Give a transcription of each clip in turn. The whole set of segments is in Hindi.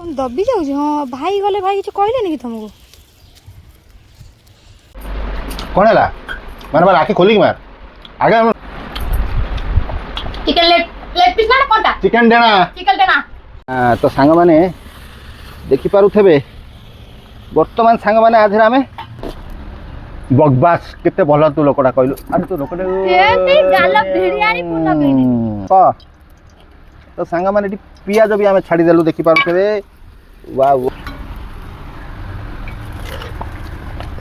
दबी जाऊँ हाँ भाई गले भाई किसी कहले कि तुमको कौन है मार मार आँखें खोली मार आगे चिकन लेग पीस ना कोनटा चिकन देना तो सांग माने देखि पारुथेबे वर्तमान सांग माने आज आमे बकवास केते भल तू लोकटा कहलु अरे तू लोकटे ए गाल भिड़ियारी फुल लगैले तो सांग माने पियाज भी आमे छाड़ी देलु देखि पारुथेबे वाह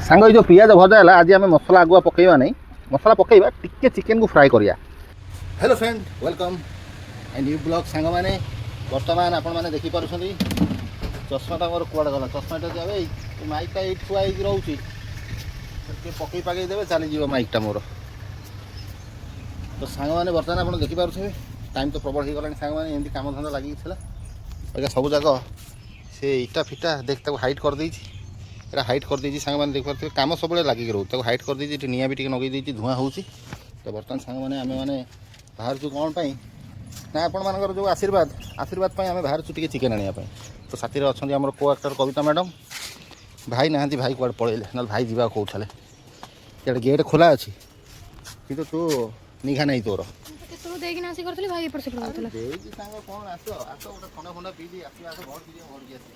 सांग जो पियाज भजा है आज आम मसला आगुआ पकईवा नहीं मसला पकईवा टिके चिकेन को फ्राए करिया। Hello friend welcome and new blog सांग माने वर्तमान आपण माने देखि पारुछंदी चश्माटा मोर कुआडा गला चश्माटा जावे माइकटा एट थुआ ही रहउची के पकई पकई देबे चली जीव माइकटा मोर तो सांग माने वर्तमान आपण देखि पारुछबे टाइम तो प्रबल ही गलानी सांग माने एंदी काम धंदा लागि थिला एका सब जागा से इटा फिटा देख ताको हाइट कर देइछि एटा हाइट कर देइछि सांग माने देख पारथि काम सब बळे लागि रहउ ताको हाइट कर देइछि निया भी टिके नगै देइछि धुआं होउछि तो वर्तमान सांग माने आमे बाहर जो कोन पई ना आपण मानकर जो आशीर्वाद पई आमे बाहर छु टिके चिकेन आनिया पई तो साथी रे अछंदी हमर को एक्टर कविता मैडम भाई नाहंती भाई कोड पळेले न भाई जीवा कोथले एटा गेट खोला अछि किंतु तू निघा नाही तोर तू देखि नासी करथले भाई पर से करथले देई सांग कोन आसो ओटा खंडा खंडा पी दी आसी आसो घर की आसी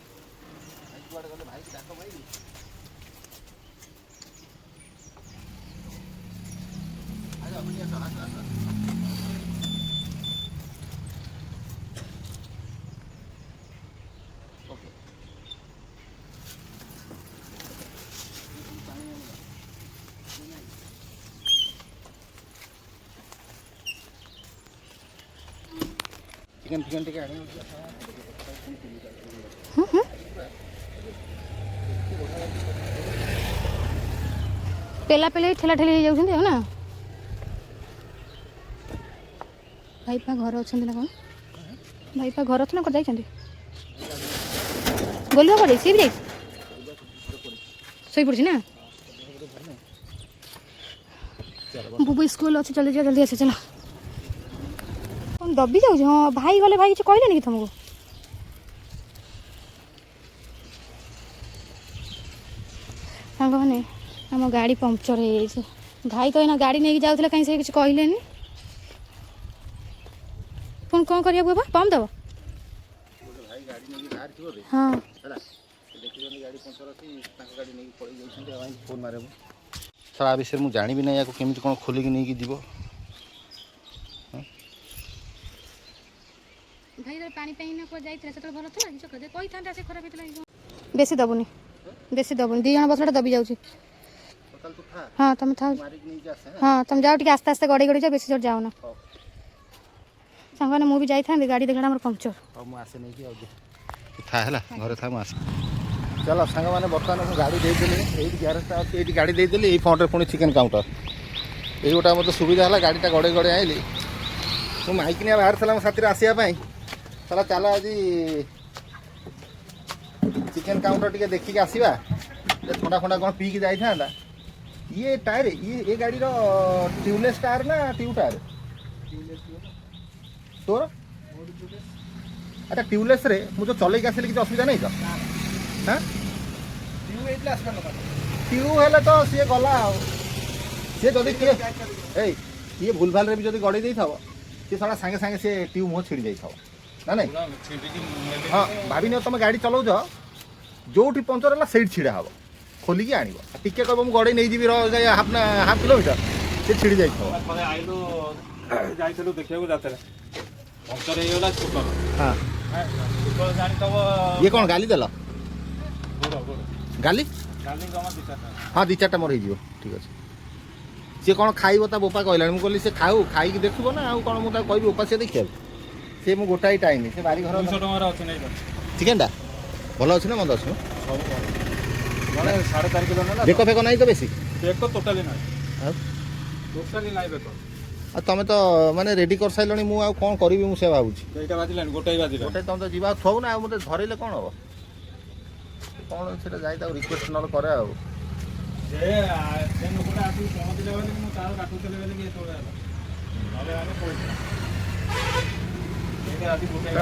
भाई कोड गले भाई डाको भाई आजा अपनी आसो चिकन चिकन टिके आनी पेला पेले ठेला ठेली हो जाउछन हो ना भाई पा घर अछन ना कोन भाई पा घर अछन को जाई छन बोलवा पड़े सी भी जाई सोई पड़छ ना बुबू स्कूल अच्छे चल जा जल्दी आसे चलो दबी जाऊँ हाँ भाई गले भाई किसी कहले कि तुमको सांग मैंने आम गाड़ी पंक्चर हो जाए भाई तो यहाँ गाड़ी नहीं जाऊला कहीं से किसी कहले पुण कौन करिया बाबा पम्प दब हाँ सारा विषय मुझे जानी ना या केमी कौन खोलिकी नहीं जीव भाई पानी पानी को जाइए से भल था कही था से खराब बेसी दबुनि दी जन बसला दबी जाऊँ हाँ तुम था हाँ तुम जाओ टे आस्ते आस्ते गड़ी गड़ी जाओ बेसी जोर जाओ ना सांग मुझे जाई था गाड़ी देखला मोर पंक्चर था है घर था चलो सांग मैंने बर्तमान गाड़ी देदेली ग्यारेज अच्छी ये गाड़ी देदेली ये फ्रंट पुणी चिकेन काउंटर ये गोटा मतलब सुविधा है गाड़ीटा गड़े गड़े आइली तो माइक नहीं बाहर था साथी आसवाई चला चल आज चिकेन काउंटर टी देखिक आसवा थंडा फंडा कौन पीक जाता ये टायर ये गाड़ी ट्यूबलेस टायर ना ट्यूब टायर तोर अच्छा ट्यूबलेस रे मुझे चल आसली किसी असुविधा नहीं तो हाँ ट्यूब है तो सी गला सी जदि किए ये भूल भाल भी जब गड़े था सी सारा सागे सागे सी ट्यूब मुँह छिड़ी जाता ना नहीं हाँ भाभी तुम गाड़ी चलाऊ जो पंचर है से छिड़ा हम खोलिकी आण टे कह मुझे गड़े नहीं जी हाफ किलोमीटर से छिड़ी जाइए ये कौन गाली देल गाली हाँ दी चार्टा मोर हो ठीक अच्छे सी कौन खाइब ता बोपा कहला मुझे कहली से खाऊ खाई देखो ना आउ कौन मुझे कह उपास देखिए से मु गोटाई टाइम से बारी घर चिकेन भल अच्छे ना मंद अच्छे मैंने 4.5 किलो ना बेक फेक नहीं तो बेसी बेक टोटाली ना टोटाली ना बेक तुम तो माने रेडी कर सारे मुझे कौन करी मुझे भावुँ गोटाई बाजिला गोटे तुम तो जीवा थो ना मत धरले कौन हम कौन से जाए रिक्वेस्ट ना करे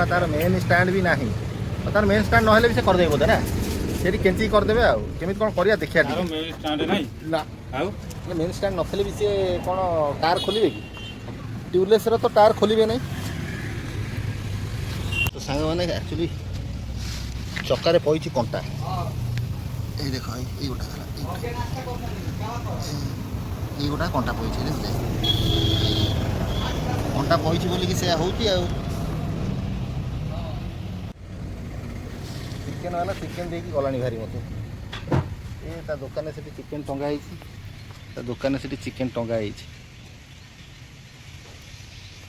तार मेन स्टैंड भी नहीं ତାର ମେନ୍ ଷ୍ଟାଣ୍ଡ ନହେଲେ ବି ସେ କରିଦେବେ ବୋଧେ ନା ସେଠି କେଞ୍ଚିକି କରିଦେବେ ଆଉ କେମିତି କ'ଣ କରିବା ଦେଖିବା ତାର ଟିକେ ମେନ୍ ଷ୍ଟାଣ୍ଡ ନାହିଁ ନା ଆଉ ମେନ୍ ଷ୍ଟାଣ୍ଡ ନଥିଲେ ବି ସିଏ କ'ଣ ଟାୟାର ଖୋଲିବେ କି ଟ୍ୟୁବଲେସ୍ର ତ ଟାୟାର ଖୋଲିବେ ନାହିଁ ତ ସାଙ୍ଗମାନେ ଆକ୍ଚୁଆଲି ଚକାରେ ପଡ଼ିଛି କଣ୍ଟା ଏଇ ଦେଖ ଏଇ ଗୋଟା ହେଲା ଏଇ ଗୋଟା କଣ୍ଟା ପଡ଼ିଛି ଦେଖିଲେ କଣ୍ଟା ପଡ଼ିଛି ବୋଲିକି ସେୟା ହେଉଛି ଆଉ ଚିକେନ୍ ହେଲା ଚିକେନ୍ ଦେଇକି ଗଲାଣି ଭାରି ମୋତେ ଏ ତା ଦୋକାନରେ ସେଠି ଚିକେନ୍ ଟଙ୍ଗା ହେଇଛି ତା ଦୋକାନରେ ସେଠି ଚିକେନ୍ ଟଙ୍ଗା ହେଇଛି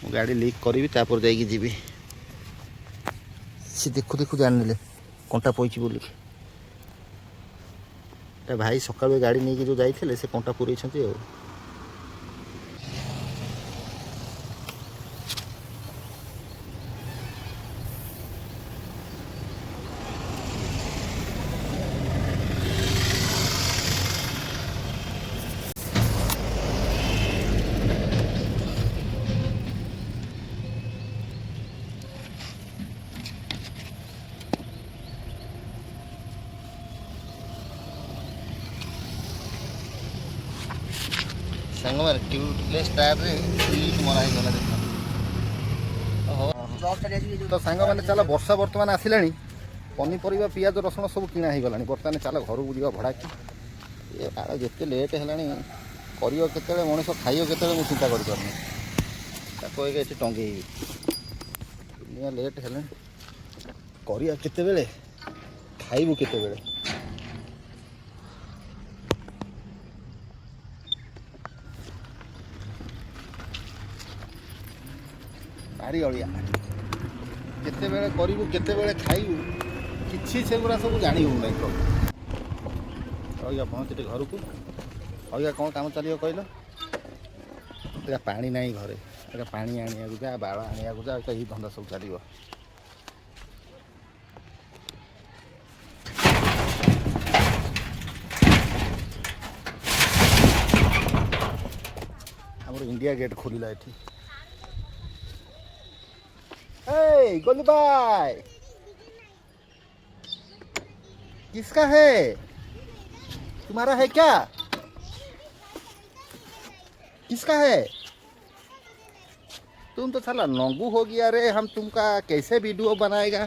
ମୁଁ ଗାଡ଼ି ଲିକ୍ କରିବି ତାପରେ ଯାଇକି ଯିବି ସେ ଦେଖୁ ଦେଖୁ ଜାଣିନେଲେ କଣ୍ଟା ପଇଛି ବୋଲିକି ତା ଭାଇ ସକାଳୁ ଗାଡ଼ି ନେଇକି ଯେଉଁ ଯାଇଥିଲେ ସେ କଣ୍ଟା ପୁରେଇଛନ୍ତି ଆଉ ସାଙ୍ଗମାନେ ଟ୍ୟୁବଲେସ୍ ଟାୟାରରେ ଲିକ୍ ମରା ହେଇଗଲା ଦେଖ ତ ସାଙ୍ଗମାନେ ଚାଲ ବର୍ଷା ବର୍ତ୍ତମାନ ଆସିଲାଣି ପନିପରିବା ପିଆଜ ରସୁଣ ସବୁ କିଣା ହେଇଗଲାଣି ବର୍ତ୍ତମାନ ଚାଲ ଘରକୁ ଯିବା ଭଡ଼ାକି ଏ ତାର ଯେତେ ଲେଟ୍ ହେଲାଣି କରିବ କେତେବେଳେ ମଣିଷ ଖାଇବ କେତେବେଳେ ମୁଁ ଚିନ୍ତା କରିପାରୁନି ତାକୁ ଏଠି ଟଙ୍ଗେଇବି ଦୁନିଆ ଲେଟ୍ ହେଲାଣି କରିବା କେତେବେଳେ ଖାଇବୁ କେତେବେଳେ ଭାରି ଅଳିଆ କେତେବେଳେ କରିବୁ କେତେବେଳେ ଖାଇବୁ କିଛି ସେଗୁଡ଼ା ସବୁ ଜାଣି ହେଉନାହିଁ ପ୍ରଭୁ ଅଇକା ପହଞ୍ଚିଲେ ଘରକୁ ଅଇକା କ'ଣ କାମ ଚାଲିବ କହିଲ ଏଇଟା ପାଣି ନାହିଁ ଘରେ ଏଇଟା ପାଣି ଆଣିବାକୁ ଯା ବାଳ ଆଣିବାକୁ ଯା ଏଇ ଧନ୍ଦା ସବୁ ଚାଲିବ ଆମର इंडिया गेट खोलिला एठी हे गोलू भाई किसका है तुम्हारा है क्या किसका है तुम तो साला नंगू हो गया रे हम तुमका कैसे वीडियो बनाएगा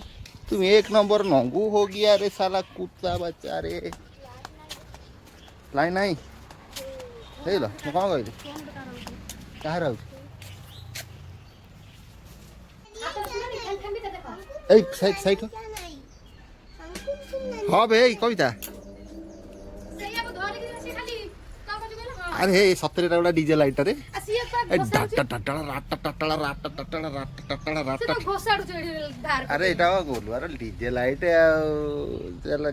तुम एक नंबर नंगू हो गया रे साला कुत्ता बच्चा रे लाइन नहीं हे लो मैं कौन कहली कहाँ रहू ए साइड साइड हाँ बे कविता अरे हे सतरे गोटा डीजे लाइट रे अरे एटा गोलू अरे डीजे लाइट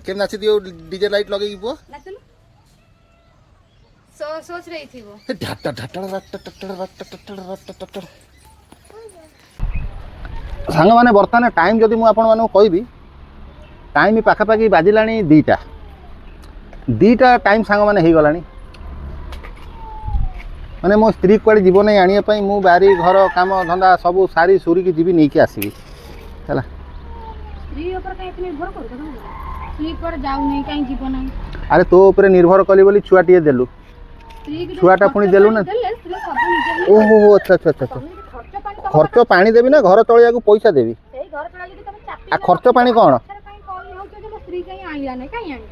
केम नाची दियो डीजे लाइट लगे की पुआ सोच रही थी वो सांग माने बर्तमान टाइम जदि मुझे आपण मानक कहबी टाइम पाखापाखि बाजिलानी दीटा टाइम सांग माने हो गलानी माने मो स्त्री कुआड़े जीव नहीं आनिया पई मु बारी घर काम धंदा सब सारी सुरी की जीवी नहीं आसबी है स्त्री ऊपर काहे इतने निर्भर करू स्त्री पर जाऊ नहीं काहे जीव नहीं अरे तो ऊपर निर्भर कली बोली छुआटिए देलु छुआटा पुणी देलु ना ओहो अच्छा अच्छा अच्छा खर्च पानी देवी ना घर चलिया को पैसा देवी आ खर्च पानी कौन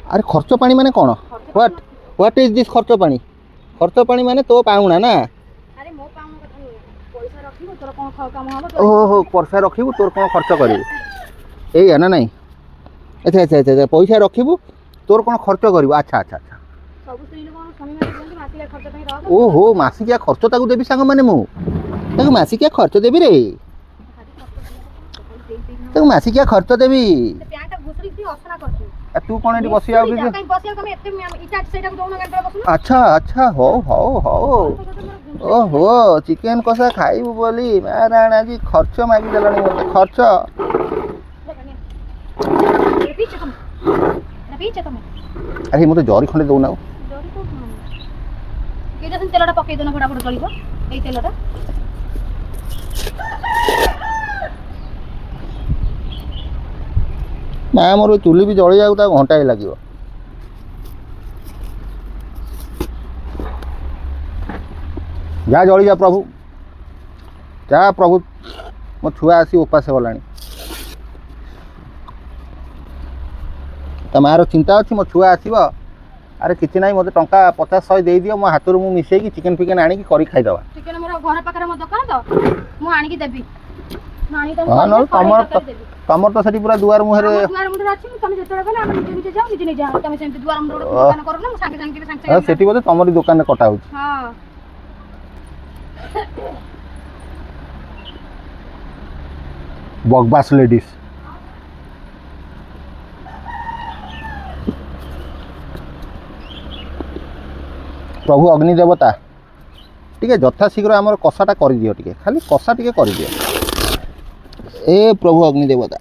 अरे खर्च पानी माने कौन व्हाट व्हाट इज दिस खर्च पानी माने तो पाउना ना ओहो पैसा रखिबू तोर कौन खर्च करिबू एया ना नहीं अच्छा अच्छा अच्छा पैसा रखिबू तोर कौन खर्च करिबू अच्छा अच्छा अच्छा ओहो मासिकिया खर्च ताकू देबी सांग माने मु ताकू मासिकिया खर्च देबी रे ताकू मासिकिया खर्च देबी तू कौन एटी बसिया अच्छा अच्छा हो हो हो ओहो चिकेन कषा खाइबू बोली महाराणा जी खर्च मागी देलानी मते खर्च अरे मते जरी खंडे दउना तेलटा पकई देना फटाफट चलिबो एई तेलटा ନା ମୋର ଚୁଲି ବି ଜଳିବାକୁ ତାକୁ ଘଣ୍ଟାଏ ଲାଗିବ। ଯା ଜଳିଯା ପ୍ରଭୁ, ଯା ପ୍ରଭୁ, ମୋ ଛୁଆ ଆସି ଉପାସ ଗଲାଣି। ତା ମାଆର ଚିନ୍ତା ଅଛି ମୋ ଛୁଆ ଆସିବ, ଆରେ କିଛି ନାହିଁ ମୋତେ ଟଙ୍କା 50-100 ଦେଇଦିଅ, ମୋ ହାତରୁ ମୁଁ ମିଶେଇକି ଚିକେନ୍ ଫିକେନ୍ ଆଣିକି କରି ଖାଇଦେବା। ଚିକେନ୍ ମୋର ଘର ପାଖରେ ମୋ ଦୋକାନ ତ, ମୁଁ ଆଣିକି ଦେବି। ହଁ ନହେଲେ ତମର ତ ସେଠି ପୁରା ଦୁଆର ମୁହଁରେ ଅଛି। ତମେ ଯେତେବେଳେ ଗଲେ ଆମେ ନିଜେ ନିଜେ ଯାଉ, ନିଜେ ନିଜେ ଆଣୁ। ତମେ ସେମିତି ଦୁଆର ମୁହଁରେ ଦୋକାନ କରୁନ, ମୁଁ ସାଙ୍ଗେ ସାଙ୍ଗେ ସେଠି ବୋଧେ ତମରି ଦୋକାନରେ କଟା ହଉଛି। ହଁ ବକବାସ୍ ଲେଡିସ୍। ପ୍ରଭୁ ଅଗ୍ନି ଦେବତା ଟିକେ ଯଥାଶୀଘ୍ର ଆମର କଷାଟା କରିଦିଅ, ଟିକେ ଖାଲି କଷା ଟିକେ କରିଦିଅ। ଏ ପ୍ରଭୁ ଅଗ୍ନି ଦେବତା,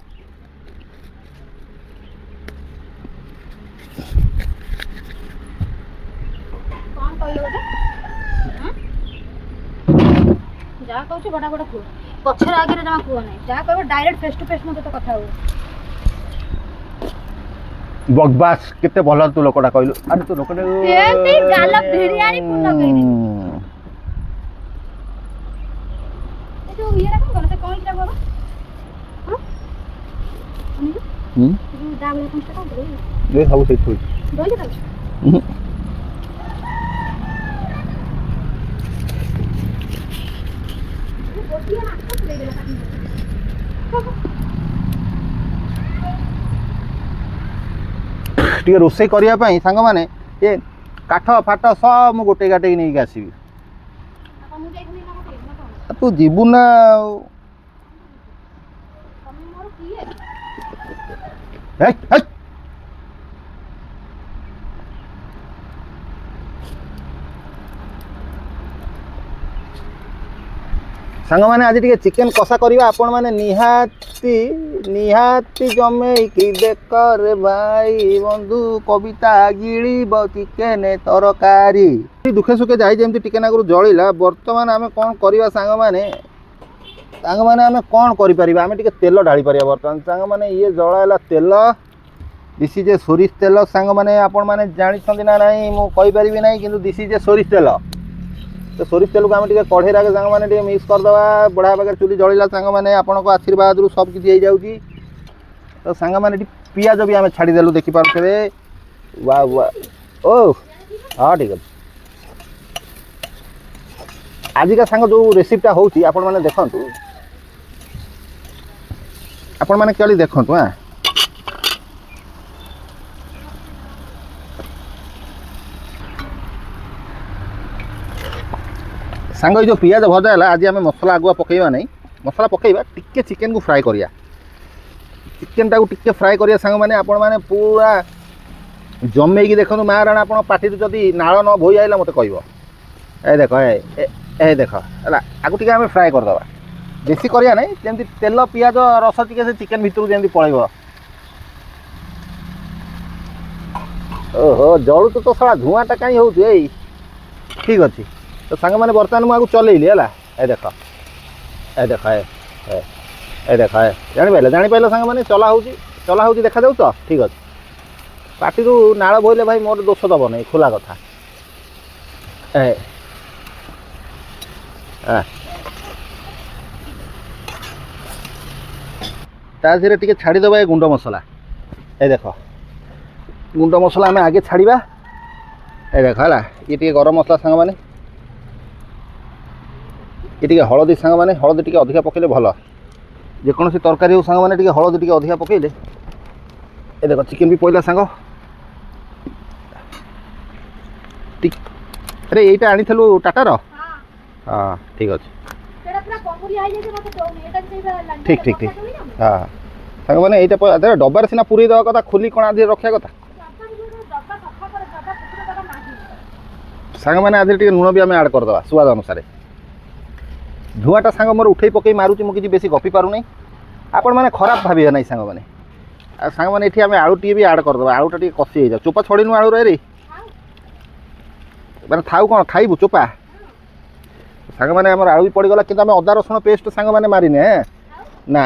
କଣ କହିଲ ଗୋଟେ? ଯାହା କହୁଛି ବଡ ବଡ କୁହ, ପଛର ଆଗରେ ଜମା କୁହ ନାହିଁ। ଯାହା କହିବ ଡାଇରେକ୍ଟ ଫେସ୍ ଟୁ ଫେସ୍ ମୋ ସହିତ କଥା ହୁଅ। ବକବାସ୍ କେତେ ଭଲ ତୁ ଲୋକଟା କହିଲୁ। ଆରେ ତୁ ଲୋକଟା ଏମିତି ଗାଲ ଭିଡିଆଣି ଫୁଲ ଲଗେଇନି। ଏ ଯୋଉ ଇଏଟା କଣ କର, ସେ କଇଁଟା ବାବା ହଁ ଯୋଉ ଦାବଳ କଇଁଟା କଣ କର ଏ ସବୁ ସେଇଠି ହୋଇଛି। ଦଇଲେ ତାକୁ ଗୋଟିଏ ମାଛ ଦେଇଦେଲା କାଟି। ଟିକେ ରୋଷେଇ କରିବା ପାଇଁ ସାଙ୍ଗମାନେ ଏ କାଠ ଫାଟ ସବୁ ମୁଁ ଗୋଟେ ଗାଟେକି ନେଇକି ଆସିବି। ତୁ ଯିବୁ ନା ଆଉ। ସାଙ୍ଗମାନେ ଆଜି ଟିକେ ଚିକେନ୍ କଷା କରିବା। ଆପଣମାନେ ନିହାତି ନିହାତି ଜମେଇକି ଦେଖରେ ଭାଇ ବନ୍ଧୁ କବିତା ଗିଳିବ ଚିକେନ୍ ତରକାରୀ। ଦୁଃଖେ ସୁଖେ ଯାଇ ଯେମିତି ଟିକେ ନାଗୁରୁ ଜଳିଲା। ବର୍ତ୍ତମାନ ଆମେ କ'ଣ କରିବା ସାଙ୍ଗମାନେ? ସାଙ୍ଗମାନେ ଆମେ କ'ଣ କରିପାରିବା? ଆମେ ଟିକେ ତେଲ ଢାଳି ପାରିବା ବର୍ତ୍ତମାନ। ସାଙ୍ଗମାନେ ଇଏ ଜଳାଇଲା ତେଲ, ଦିସ୍ ଇଜ୍ ଏ ସୋରିଷ ତେଲ। ସାଙ୍ଗମାନେ ଆପଣମାନେ ଜାଣିଛନ୍ତି ନା ନାହିଁ ମୁଁ କହିପାରିବି ନାହିଁ, କିନ୍ତୁ ଦିସ୍ ଇଜ୍ ଏ ସୋରିଷ ତେଲ। ତ ସୋରିଷ ତେଲକୁ ଆମେ ଟିକେ କଢ଼େଇରେ ଆଗେ ସାଙ୍ଗମାନେ ଟିକେ ମିକ୍ସ କରିଦେବା। ବଢ଼ିଆ ପାଖରେ ଚୁଲି ଜଳିଲା ସାଙ୍ଗମାନେ, ଆପଣଙ୍କ ଆଶୀର୍ବାଦରୁ ସବୁ କିଛି ହେଇଯାଉଛି। ତ ସାଙ୍ଗମାନେ ଏଠି ପିଆଜ ବି ଆମେ ଛାଡ଼ିଦେଲୁ, ଦେଖିପାରୁଥିବେ। ୱା ୱା ଓ ହଁ ଠିକ୍ ଅଛି। ଆଜିକା ସାଙ୍ଗ ଯେଉଁ ରେସିପିଟା ହେଉଛି ଆପଣମାନେ ଦେଖନ୍ତୁ, ଆପଣମାନେ କେଳି ଦେଖନ୍ତୁ। ହଁ ସାଙ୍ଗ ଏଇ ଯେଉଁ ପିଆଜ ଭଜା ହେଲା, ଆଜି ଆମେ ମସଲା ଆଗୁଆ ପକାଇବା ନାହିଁ। ମସଲା ପକାଇବା ଟିକେ ଚିକେନ୍କୁ ଫ୍ରାଏ କରିବା। ଚିକେନ୍ଟାକୁ ଟିକେ ଫ୍ରାଏ କରିବା ସାଙ୍ଗମାନେ। ଆପଣମାନେ ପୁରା ଜମେଇକି ଦେଖନ୍ତୁ। ମା ରାଣ ଆପଣ ପାଟିରୁ ଯଦି ନାଳ ନ ବୋହି ଆଇଲା ମୋତେ କହିବ। ଏ ଦେଖ ଏ ଦେଖ ହେଲା, ଆକୁ ଟିକେ ଆମେ ଫ୍ରାଏ କରିଦେବା। ବେଶୀ କରିବା ନାହିଁ, ଯେମିତି ତେଲ ପିଆଜ ରସ ଟିକେ ସେ ଚିକେନ୍ ଭିତରକୁ ଯେମିତି ପଳେଇବ। ଓହୋ ଜଳୁଛୁ ତ ଶଳା, ଧୂଆଁଟା କାହିଁ ହେଉଛି? ଏଇ ଠିକ୍ ଅଛି। ତ ସାଙ୍ଗମାନେ ବର୍ତ୍ତମାନ ମୁଁ ଆକୁ ଚଲେଇଲି ହେଲା। ଏ ଦେଖ ଏ ଦେଖ ଏ ଦେଖ ଜାଣିପାରିଲ ସାଙ୍ଗମାନେ, ଚଲା ହେଉଛି ଦେଖାଯାଉଛି ତ? ଠିକ୍ ଅଛି। ପାଟିରୁ ନାଳ ବୋହିଲେ ଭାଇ ମୋର ଦୋଷ ଦେବ ନାହିଁ, ଖୋଲା କଥା। ତା ଦେହରେ ଟିକେ ଛାଡ଼ିଦେବା ଏ ଗୁଣ୍ଡ ମସଲା। ଏ ଦେଖ ଗୁଣ୍ଡ ମସଲା ଆମେ ଆଗେ ଛାଡ଼ିବା। ଏ ଦେଖ ହେଲା, ଇଏ ଟିକେ ଗରମ ମସଲା ସାଙ୍ଗମାନେ, ଇଏ ଟିକେ ହଳଦୀ ସାଙ୍ଗମାନେ, ହଳଦୀ ଟିକେ ଅଧିକା ପକାଇଲେ ଭଲ। ଯେକୌଣସି ତରକାରୀ ହେଉ ସାଙ୍ଗମାନେ ଟିକେ ହଳଦୀ ଟିକେ ଅଧିକା ପକାଇଲେ। ଏ ଦେଖ ଚିକେନ୍ ବି ପଇଲା ସାଙ୍ଗ। ଆରେ ଏଇଟା ଆଣିଥିଲୁ ଟାଟାର? ହଁ ଠିକ୍ ଅଛି। ଠିକ୍ ଠିକ୍ ଠିକ୍। ହଁ ସାଙ୍ଗମାନେ ଏଇଟା ଡବାରେ ସିନା ପୁରେଇ ଦେବା କଥା, ଖୋଲି କ'ଣ ଆଜି ରଖିବା କଥା? ସାଙ୍ଗମାନେ ଆଜି ଟିକେ ଲୁଣ ବି ଆମେ ଆଡ଼୍ କରିଦେବା ସ୍ୱାଦ ଅନୁସାରେ। ଧୂଆଁଟା ସାଙ୍ଗ ମୋର ଉଠେଇ ପକେଇ ମାରୁଛି, ମୁଁ କିଛି ବେଶୀ ଗପି ପାରୁନାହିଁ। ଆପଣମାନେ ଖରାପ ଭାବିବେ ନାହିଁ ସାଙ୍ଗମାନେ। ଆଉ ସାଙ୍ଗମାନେ ଏଠି ଆମେ ଆଳୁ ଟିକେ ବି ଆଡ଼୍ କରିଦେବା। ଆଳୁଟା ଟିକେ କଷି ହେଇଯାଉ। ଚୋପା ଛଡ଼ିନୁ ଆଳୁରେ ରେ, ମାନେ ଥାଉ କ'ଣ ଖାଇବୁ ଚୋପା? ସାଙ୍ଗମାନେ ଆମର ଆଳୁ ବି ପଡ଼ିଗଲା, କିନ୍ତୁ ଆମେ ଅଦା ରସୁଣ ପେଷ୍ଟ ସାଙ୍ଗମାନେ ମାରିନେ ନା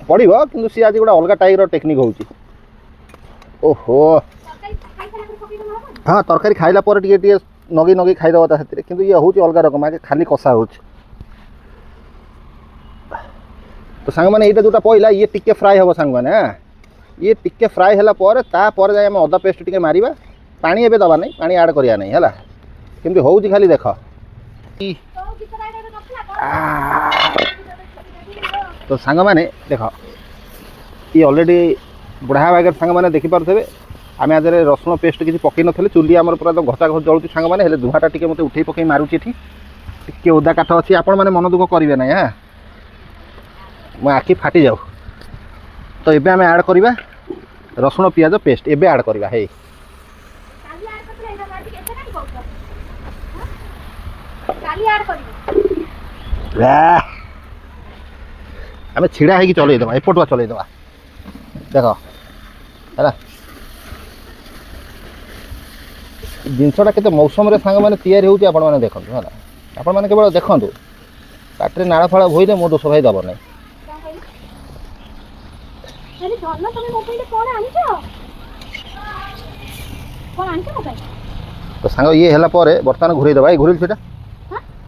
ପଡ଼ିବ, କିନ୍ତୁ ସିଏ ଆଜି ଗୋଟେ ଅଲଗା ଟାଇପ୍ର ଟେକ୍ନିକ୍ ହେଉଛି। ओहो हाँ तरकारी खाइला पर टिके नगे नगे खाइदेव ता साथी किंतु ये हूँ अलग रकम आगे खाली कषा हो तो सांग मैंने यहाँ जो पहला ये टिके फ्राए हम सांग मैंने हाँ ये टिके फ्राए है जाए आम अदा पेस्ट टिके मारिबा पानी एबे दबा नहीं पानी ऐड करिया नहीं है केमती हूँ खाली देख तो सांग मैंने देख ये ऑलरेडी बुढ़ा बागर सांग मैंने देखिपे आम आज रसुण पेस्ट किसी पकई नी चुली आम पूरा तो घचा घच जलुची सांग मैंने धुआटा टी मत उठे पकई मारुची टी ओदा काठ अच्छी आपण मैंने मन दुख करेंगे ना हाँ मो आखि फाटी जाऊ तो एबे आम ऐड करवा रसुण पियाज पेस्ट एबे ऐड करवा हे आम छिड़ा है चलईदे एपटुआ चलईदे देख है जिनसटा के मौसम सांग मैंने तैयारी होती आपण मैंने देखो है आपण मैंने केवल देखूँ पाटे नाड़ फाड़ भोईले मो दोष भाई दब नहीं तो सांग ये है बर्तमान घूरे दबा घूरिल से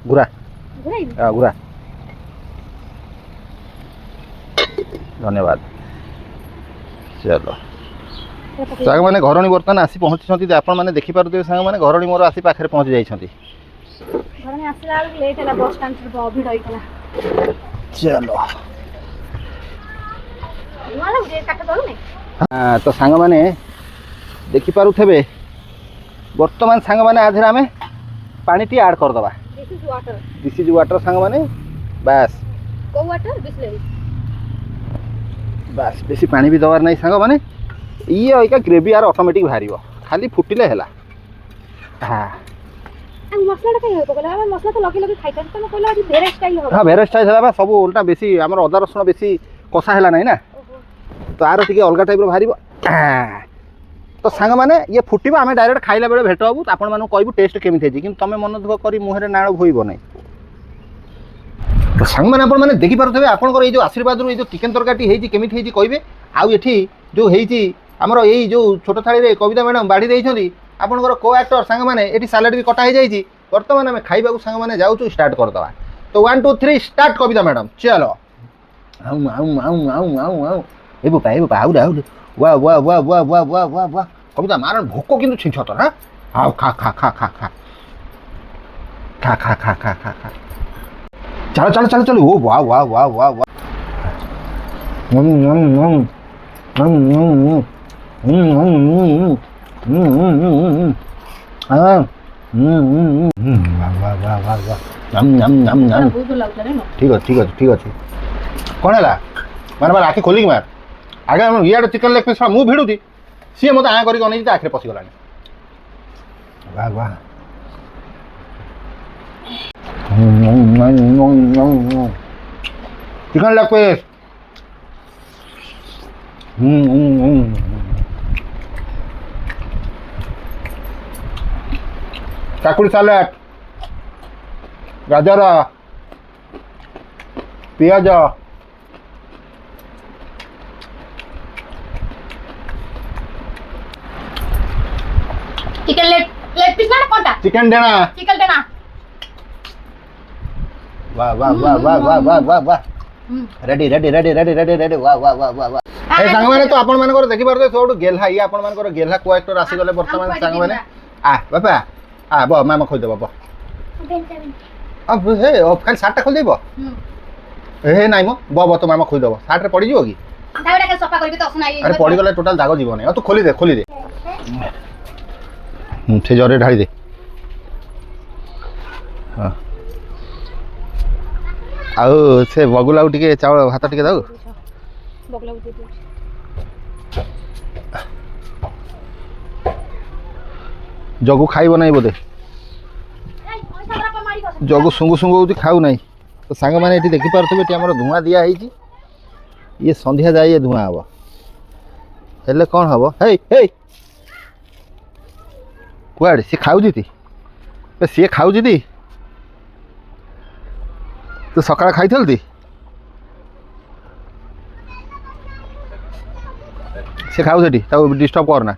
घुरा घुरा धन्यवाद चलो सांग मैंने घरणी बर्तमान आसी पहुँची आपण मैंने देखिपे सांग मैंने घरणी मोर आसी पाखे पहुँची जाइए चलो हाँ तो सांग मैंने देखिपे बर्तमान सांग मैंने आज आम पानी टी ऐड करदे दिस इज वाटर सांग मैंने बास बास बेसी पानी भी दबार नहीं सांग मैंने ये अका ग्रेवी यार ऑटोमेटिक बाहर खाली फुटिले है हाँ हाँ भेर स्टाइल है सब उल्टा बेसी आम अदा रसुण बेसी कषा है ना तार टे अलग टाइप बाहर तो सांग मैंने ये फुटब आम डायरेक्ट खाइला बेले भेट हबू आपण मानू कहबू टेस्ट केमी कि तुम मन दुख कर मुहर नाड़ भोईब नहीं तो सांग मैंने मैंने देखिपे आपंकर ये आशीर्वाद रू जो चिकेन तरकारी केमी कहे आउ ये जो आमर यही जो छोट थाली कविता मैडम बाढ़ी देती आपंकर को एक्टर सांग मैंने ये सालाड भी कटा हो बर्तमान आम खाइबा सांग मैंने जाऊँ स्टार्ट करदे तो 1 2 3 स्टार्ट कविता मैडम चलो आऊ आऊ आऊ आऊ आऊ आऊ ए बुपा आउ वाह वाह वाह वाह वाह वाह वाह वाह कविता मार भोक किंतु छिंछ तो हाँ आओ खा खा खा खा खा खा खा खा खा खा खा चलो चलो चलो चलो ओ वाह वाह वाह वाह वाह ठीक अच्छे ठीक अच्छे कौन है मार मार आखि खोलिक मार आगे इे चिकेन लेग पीस मुझे भिड़ुची सी मत आँ कर आखिरे पशिगला वाह वाह चिकेन लेग पीस काकुड़ी सालाड गाजर पियाज चिकन लेग पीस ना कोनटा चिकन देना वाह वाह वाह वाह वाह वाह वाह वाह ready ready ready ready ready ready वाह वाह वाह वाह वाह ए सांग माने तो आपण मानकर देखि पारते सबटु गेल्हा ई आपण मानकर गेल्हा को एक्टर आसी गले वर्तमान सांग माने आ बाबा आ बो मामा खोल दे बाबा अब हे खाली साटा खोल देबो हे नाइ मो बो तो मामा खोल देबो साट रे पड़ी जिवो की दावडा के सफा करबे तो सुनाई अरे पड़ी गले टोटल दागो जीवो नै तू खोली दे से जरे ढाई दे हाँ आउ से बगुला टिके चावल भात टिके दाऊ जगु खाइब ना बोधे जगु सुंगु सुंगु होती खाऊ ना तो सांग मैंने ये देखिपे ये आम धुआं दिखाई ये संध्या जाए ये धुआं हम हेल्ले कौन हम हे हे कुआड़े सी खाऊजी सी खाऊजी तू सकाळ खाई ସେ ଖାଉ ସେଠି ତାକୁ ଡିଷ୍ଟର୍ବ କରନା।